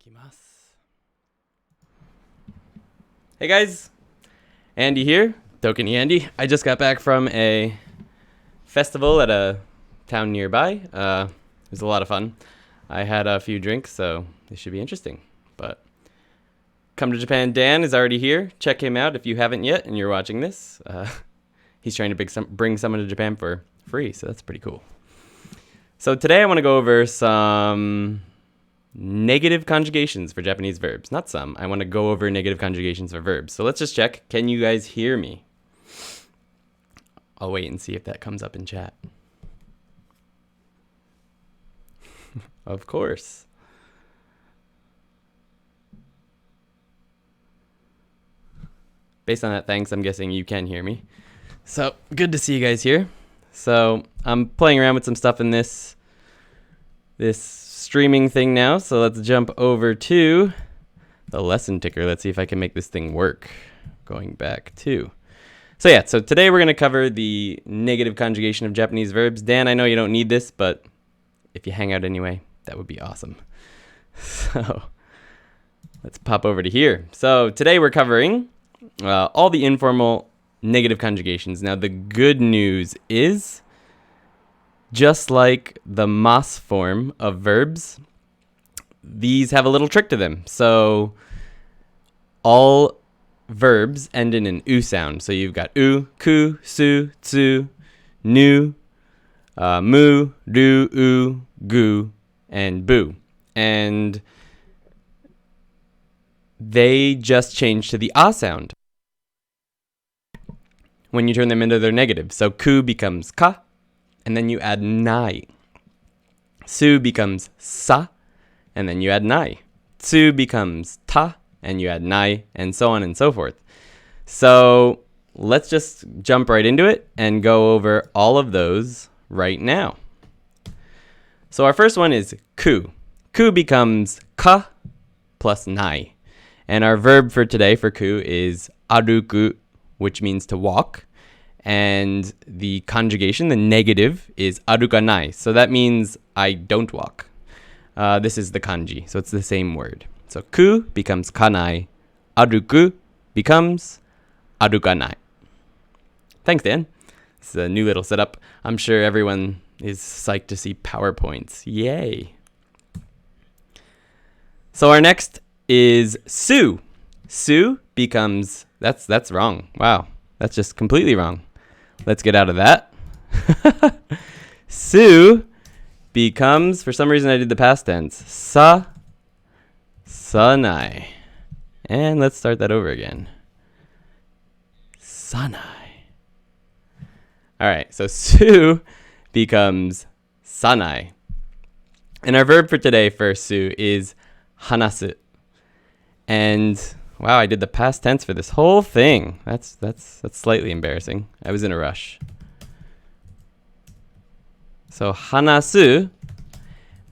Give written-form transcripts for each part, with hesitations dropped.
Ikimasu. Hey guys, Andy here, Tokeny Andy. I just got back from a festival at a town nearby. It was a lot of fun. I had a few drinks, so this should be interesting. But Come to Japan Dan is already here. Check him out if you haven't yet and you're watching this. He's trying to bring someone to Japan for free, so that's pretty cool. So today I want to go over some negative conjugations for Japanese verbs. Not some. I want to go over negative conjugations for verbs. So let's just check. Can you guys hear me? I'll wait and see if that comes up in chat. Of course. Based on that, thanks. I'm guessing you can hear me. So good to see you guys here. So I'm playing around with some stuff in this streaming thing now. So let's jump over to the lesson ticker. Let's see if I can make this thing work. Going back to. So today we're going to cover the negative conjugation of Japanese verbs. Dan, I know you don't need this, but if you hang out anyway, that would be awesome. So let's pop over to here. So today we're covering all the informal negative conjugations. Now the good news is, just like the mas form of verbs, these have a little trick to them. So all verbs end in an u sound. So you've got u, ku, su, tsu, nu, mu, du, u, gu, and bu. And they just change to the a sound when you turn them into their negative. So ku becomes ka, and then you add nai. Su becomes sa, and then you add nai. Tsu becomes ta, and you add nai, and so on and so forth. So let's just jump right into it and go over all of those right now. So our first one is ku. Ku becomes ka plus nai. And our verb for today for ku is aruku, which means to walk. And the conjugation, the negative, is arukanai. So that means I don't walk. This is the kanji, so it's the same word. So ku becomes kanai. Aruku becomes arukanai. Thanks, Dan. It's a new little setup. I'm sure everyone is psyched to see PowerPoints. Yay. So our next is su. Su becomes, that's wrong. Wow, that's just completely wrong. Let's get out of that. Su becomes, for some reason I did the past tense, sanai. And let's start that over again. Sanai. All right, so su becomes sanai. And our verb for today for su is hanasu. And wow, I did the past tense for this whole thing. That's slightly embarrassing. I was in a rush. So hanasu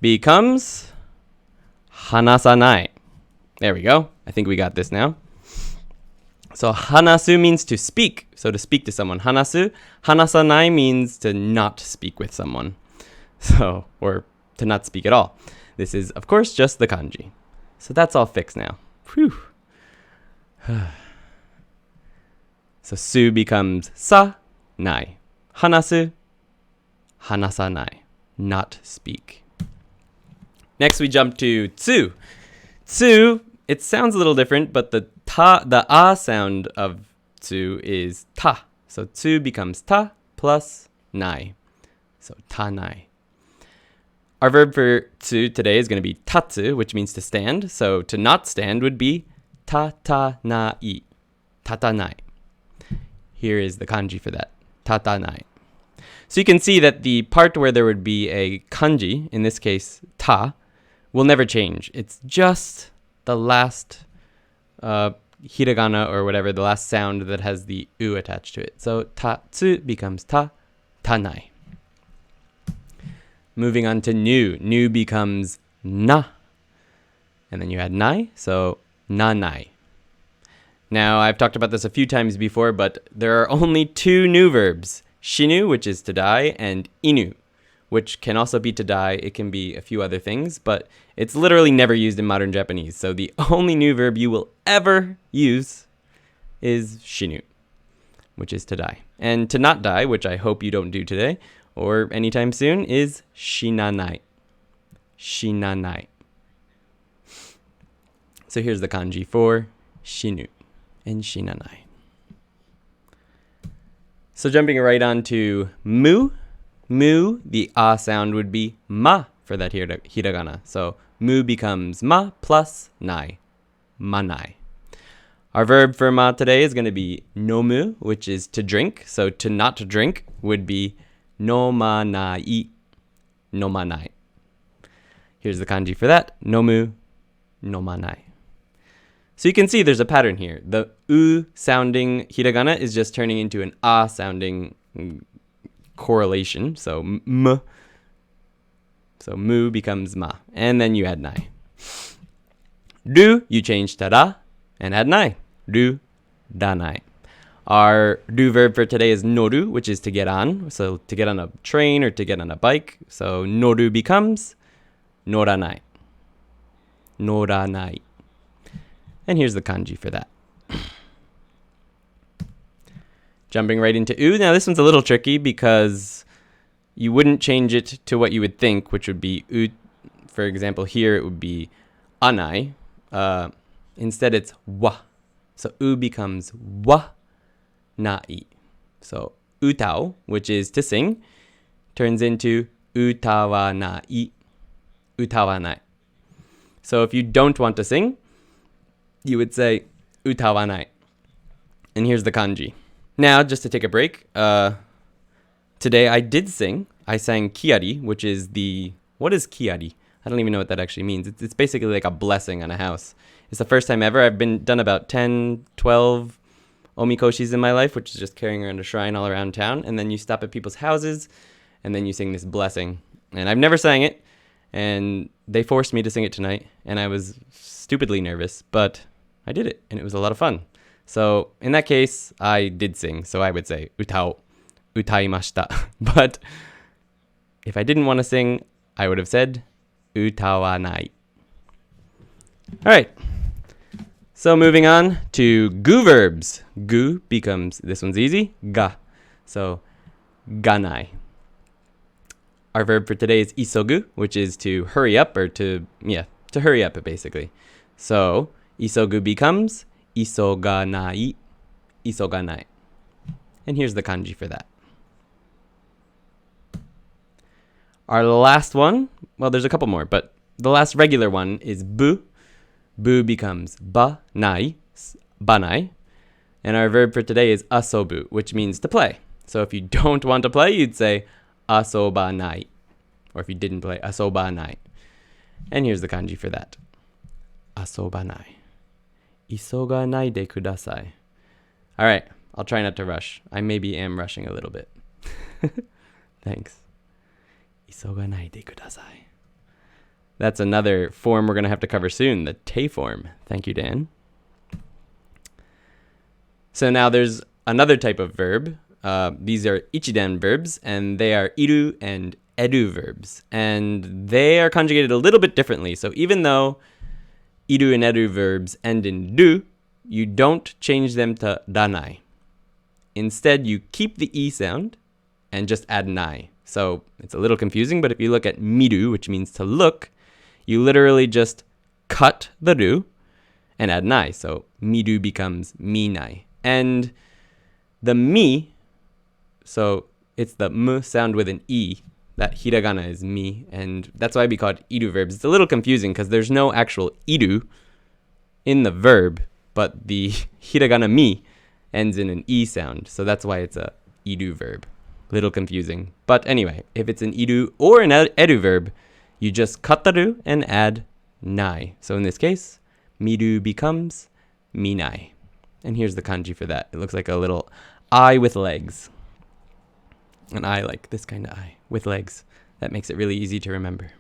becomes hanasanai. There we go. I think we got this now. So hanasu means to speak. So to speak to someone. Hanasu. Hanasanai means to not speak with someone. So, or to not speak at all. This is, of course, just the kanji. So that's all fixed now. Whew. So su becomes sa, nai. Hanasu, hanasanai. Not speak. Next we jump to tsu. Tsu, it sounds a little different, but the a sound of tsu is ta. So tsu becomes ta plus nai. So tanai. Our verb for tsu today is going to be tatsu, which means to stand. So to not stand would be tatanai. Tatanai. Here is the kanji for that. Tatanai. So you can see that the part where there would be a kanji, in this case ta, will never change. It's just the last hiragana or whatever, the last sound that has the u attached to it. So tatsu becomes ta, tanai. Moving on to nu. Nu becomes na. And then you add nai, so nanai. Now, I've talked about this a few times before, but there are only two nu verbs. Shinu, which is to die, and inu, which can also be to die. It can be a few other things, but it's literally never used in modern Japanese. So the only new verb you will ever use is shinu, which is to die. And to not die, which I hope you don't do today or anytime soon, is shinanai. Shinanai. So here's the kanji for shinu and shinanai. So jumping right on to mu. Mu, the ah sound would be ma for that hiragana. So mu becomes ma plus nai. Manai. Our verb for ma today is going to be nomu, which is to drink. So to not to drink would be nomanai. Nomanai. Here's the kanji for that. Nomu, nomanai. So you can see there's a pattern here. The u sounding hiragana is just turning into an ah sounding correlation. So m. So mu becomes ma. And then you add nai. Du, you change to ra and add nai. Du, danai. Our do verb for today is noru, which is to get on. So to get on a train or to get on a bike. So noru becomes noranai. Noranai. And here's the kanji for that. Jumping right into u. Now this one's a little tricky because you wouldn't change it to what you would think, which would be u. For example, here it would be anai. Instead it's wa. So u becomes wa nai. So utao, which is to sing, turns into utawanai. Utawanai. So if you don't want to sing, you would say utawanai. And here's the kanji. Now, just to take a break, today I did sing. I sang kiari, which is what is kiari? I don't even know what that actually means. It's basically like a blessing on a house. It's the first time ever. I've done about 10, 12 omikoshis in my life, which is just carrying around a shrine all around town. And then you stop at people's houses, and then you sing this blessing. And I've never sang it, and they forced me to sing it tonight. And I was stupidly nervous, but I did it, and it was a lot of fun. So in that case, I did sing. So I would say utao, utaimashita. But if I didn't want to sing, I would have said utawanai. All right. So moving on to gu verbs. Gu becomes, this one's easy, ga. So ganai. Our verb for today is isogu, which is to hurry up, or to hurry up basically. So isogu becomes isoganai. Isoganai. And here's the kanji for that. Our last one, well, there's a couple more, but the last regular one is bu. Bu becomes banai. Banai. And our verb for today is asobu, which means to play. So if you don't want to play, you'd say asobanai. Or if you didn't play, asobanai. And here's the kanji for that. Asobanai. Isoganai de kudasai. All right, I'll try not to rush. I maybe am rushing a little bit. Thanks. Isoganai de kudasai. That's another form we're going to have to cover soon, the te form. Thank you, Dan. So now there's another type of verb. These are ichidan verbs, and they are iru and edu verbs. And they are conjugated a little bit differently. So even though iru and edu verbs end in du, you don't change them to danai. Instead, you keep the e sound and just add nai. So it's a little confusing, but if you look at miru, which means to look, you literally just cut the ru and add nai. So miru becomes minai. And the mi, so it's the m sound with an e. That hiragana is mi, and that's why we call it iru verbs. It's a little confusing because there's no actual iru in the verb, but the hiragana mi ends in an e sound. So that's why it's a iru verb. Little confusing. But anyway, if it's an iru or an edu verb, you just cut the ru and add nai. So in this case, miru becomes minai. And here's the kanji for that. It looks like a little eye with legs. An eye like this kind of eye with legs. That makes it really easy to remember.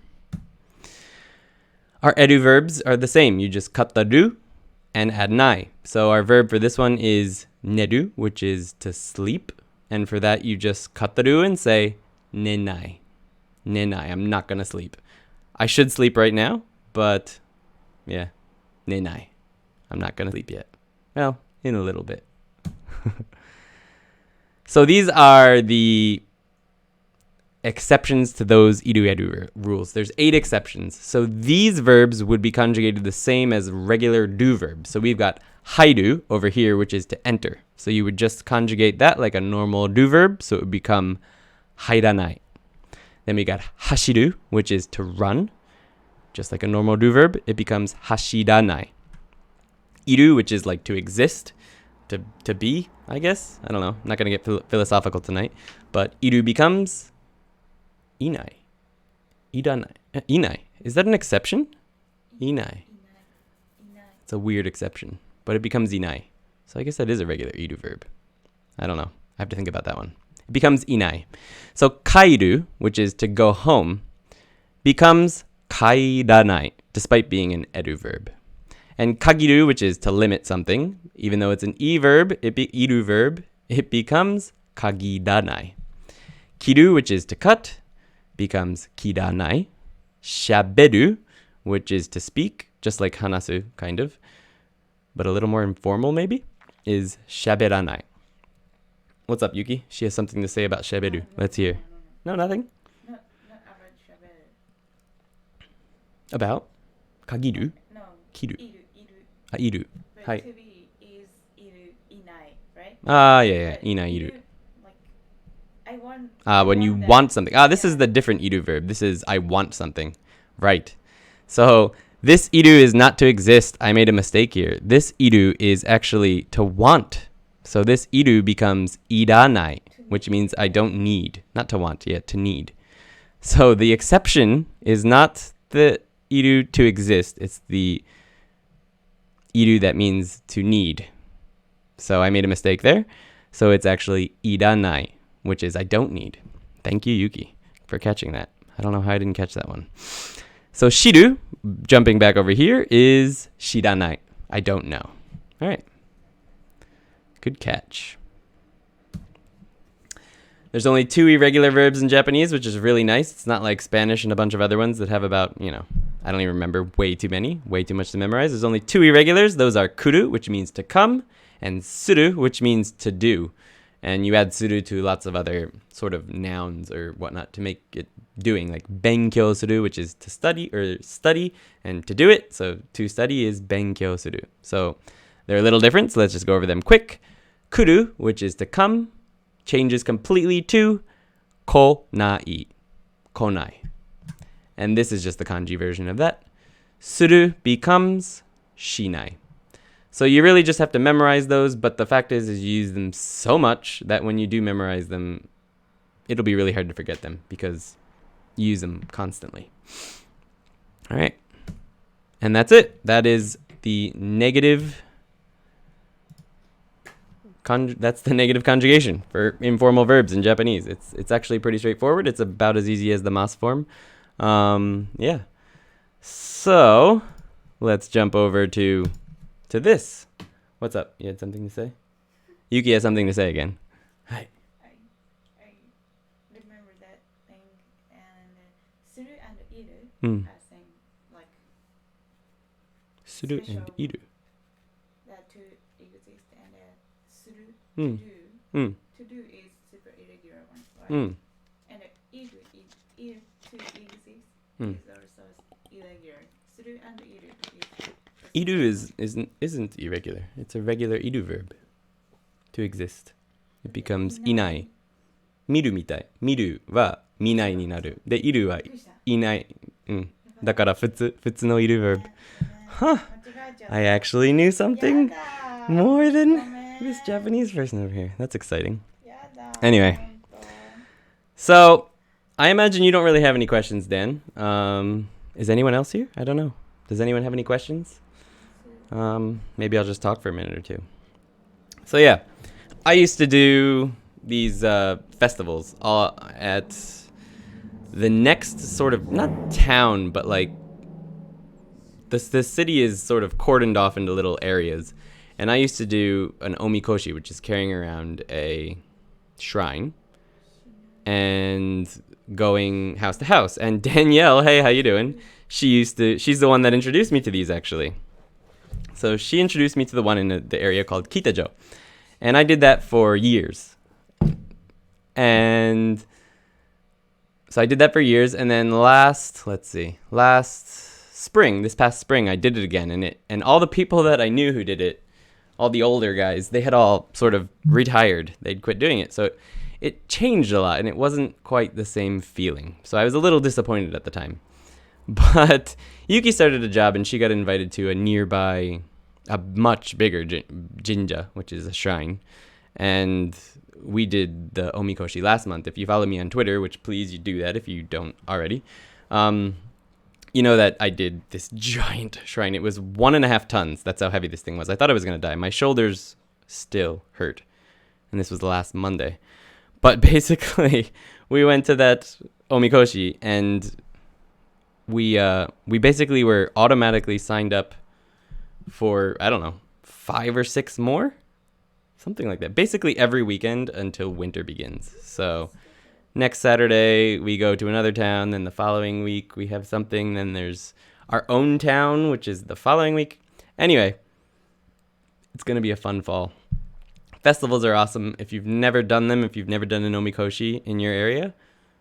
Our edu verbs are the same. You just cut the ru and add nai. So our verb for this one is neru, which is to sleep. And for that, you just cut the ru and say nenai. nenai. I'm not gonna sleep. I should sleep right now, but yeah, nenai. I'm not gonna sleep yet. Well, in a little bit. So these are the exceptions to those iru-eru rules. There's 8 exceptions. So these verbs would be conjugated the same as regular do verbs. So we've got hairu over here, which is to enter. So you would just conjugate that like a normal do verb. So it would become hairanai. Then we got hashiru, which is to run. Just like a normal do verb, it becomes hashiranai. Iru, which is like to exist, to be, I guess. I don't know. I'm not going to get philosophical tonight. But iru becomes inai. Iranai. Inai. Is that an exception? Inai. It's a weird exception. But it becomes inai. So I guess that is a regular iru verb. I don't know. I have to think about that one. It becomes inai. So kairu, which is to go home, becomes kairanai, despite being an eru verb. And kagiru, which is to limit something, even though it's an iru verb, it becomes kagiranai. Kiru, which is to cut, becomes kiranai. Shaberu, which is to speak, just like hanasu, kind of, but a little more informal maybe, is shaberanai. What's up, Yuki? She has something to say about shaberu. Let's hear. No, nothing. Not about shaberu. About? Kagiru? No. Kiru. Iru. Iru. But Hi. to be is iru, inai, right? Yeah. But Inai iru. Like, I want. When you that. want something. This is the different iru verb. This is I want something. Right. So this iru is not to exist. I made a mistake here. This iru is actually to want. So this iru becomes iranai, which means I don't need. Not to want, yet to need. So the exception is not the iru to exist. It's the iru that means to need. So I made a mistake there. So it's actually iranai, which is I don't need. Thank you, Yuki, for catching that. I don't know how I didn't catch that one. So shiru, jumping back over here, is shiranai. I don't know. All right. Good catch. There's only 2 irregular verbs in Japanese, which is really nice. It's not like Spanish and a bunch of other ones that have about, I don't even remember, way too many, way too much to memorize. There's only 2 irregulars. Those are kuru, which means to come, and suru, which means to do. And you add suru to lots of other sort of nouns or whatnot to make it doing, like benkyou suru, which is to study, and to do it. So to study is benkyou suru. So they're a little different, so let's just go over them quick. Kuru, which is to come, changes completely to konai. Konai. And this is just the kanji version of that. Suru becomes shinai. So you really just have to memorize those, but the fact is you use them so much that when you do memorize them, it'll be really hard to forget them because you use them constantly. All right. And that's it. That is the negative that's the negative conjugation for informal verbs in Japanese. It's actually pretty straightforward. It's about as easy as the mas form. Yeah. So let's jump over to this. What's up? You had something to say? Yuki has something to say again. Hi. I remember that thing, and suru and iru are saying like Suru and iru. That to exist and suru to do is super irregular one, right? And iru to exist is also irregular. Suru and iru is. Iru isn't irregular. It's a regular iru verb. To exist. It becomes inai. Miru mitai. Miru wa minai ni naru. De iru wa inai. だから普通の iru verb. Huh. I actually knew something more than this Japanese person over here. That's exciting. Anyway. So, I imagine you don't really have any questions, Dan. Is anyone else here? I don't know. Does anyone have any questions? Maybe I'll just talk for a minute or two. So yeah, I used to do these festivals at the next sort of, not town, but like the city is sort of cordoned off into little areas. And I used to do an omikoshi, which is carrying around a shrine. And going house to house. And Danielle, hey, how you doing? She's the one that introduced me to these, actually. So she introduced me to the one in the area called Kitajo. And I did that for years. And so I did that for years, and then last spring, this past spring, I did it again, and all the people that I knew who did it, all the older guys, they had all sort of retired. They'd quit doing it. So it changed a lot, and it wasn't quite the same feeling. So I was a little disappointed at the time. But Yuki started a job, and she got invited to a much bigger jinja, which is a shrine. And we did the omikoshi last month. If you follow me on Twitter, which please you do that if you don't already, you know that I did this giant shrine. It was 1.5 tons. That's how heavy this thing was. I thought I was going to die. My shoulders still hurt. And this was last Monday. But basically, we went to that omikoshi, and we basically were automatically signed up for, I don't know, 5 or 6 more? Something like that. Basically every weekend until winter begins. So next Saturday we go to another town, then the following week we have something, then there's our own town, which is the following week. Anyway, it's going to be a fun fall. Festivals are awesome. If you've never done them, if you've never done an omikoshi in your area,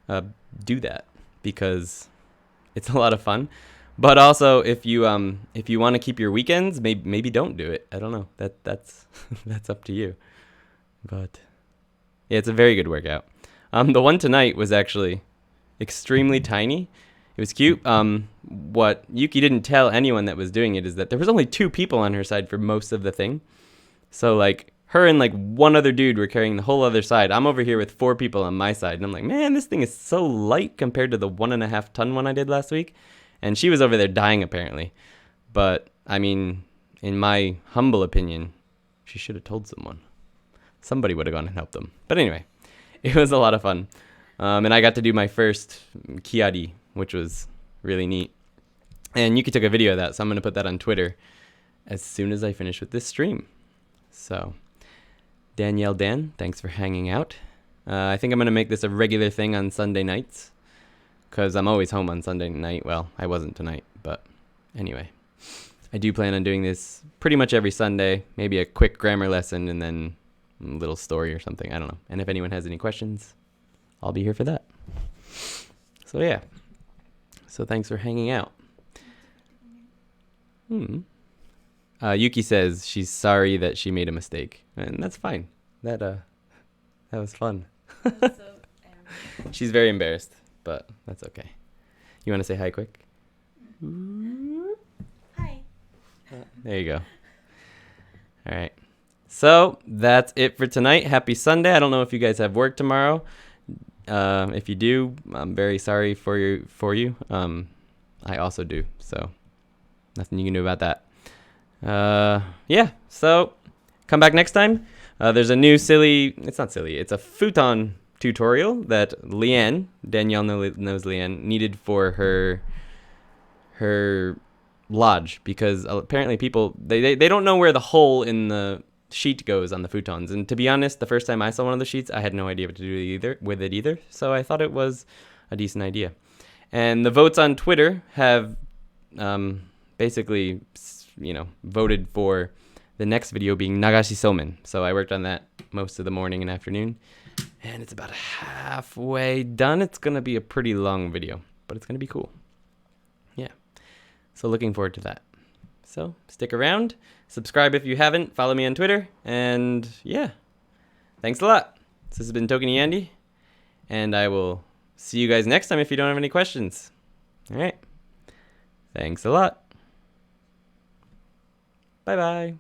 do that, because it's a lot of fun. But also, if you want to keep your weekends, maybe don't do it. I don't know. That's that's up to you. But yeah, it's a very good workout. The one tonight was actually extremely tiny. It was cute. What Yuki didn't tell anyone that was doing it is that there was only 2 people on her side for most of the thing. So like her and like one other dude were carrying the whole other side. I'm over here with 4 people on my side, and I'm like, man, this thing is so light compared to the 1.5 ton one I did last week. And she was over there dying, apparently. But, I mean, in my humble opinion, she should have told someone. Somebody would have gone and helped them. But anyway, it was a lot of fun. And I got to do my first kiari, which was really neat. And Yuki took a video of that, so I'm going to put that on Twitter as soon as I finish with this stream. So, Danielle Dan, thanks for hanging out. I think I'm going to make this a regular thing on Sunday nights, because I'm always home on Sunday night. Well, I wasn't tonight, but anyway. I do plan on doing this pretty much every Sunday. Maybe a quick grammar lesson and then a little story or something. I don't know. And if anyone has any questions, I'll be here for that. So yeah. So thanks for hanging out. Yuki says she's sorry that she made a mistake. And that's fine. That was fun. She's very embarrassed. But that's okay. You want to say hi quick? Hi. There you go. All right. So that's it for tonight. Happy Sunday. I don't know if you guys have work tomorrow. If you do, I'm very sorry for you. I also do. So nothing you can do about that. Yeah. So come back next time. There's a new it's not silly. It's a futon tutorial that Danielle knows Leanne, needed for her lodge, because apparently people, they don't know where the hole in the sheet goes on the futons. And to be honest, the first time I saw one of the sheets, I had no idea what to do with it either. So I thought it was a decent idea. And the votes on Twitter have basically, voted for the next video being Nagashi Somen. So I worked on that most of the morning and afternoon. And it's about halfway done. It's going to be a pretty long video, but it's going to be cool. Yeah. So looking forward to that. So stick around. Subscribe if you haven't. Follow me on Twitter. And yeah. Thanks a lot. This has been Tokini Andy. And I will see you guys next time if you don't have any questions. All right. Thanks a lot. Bye-bye.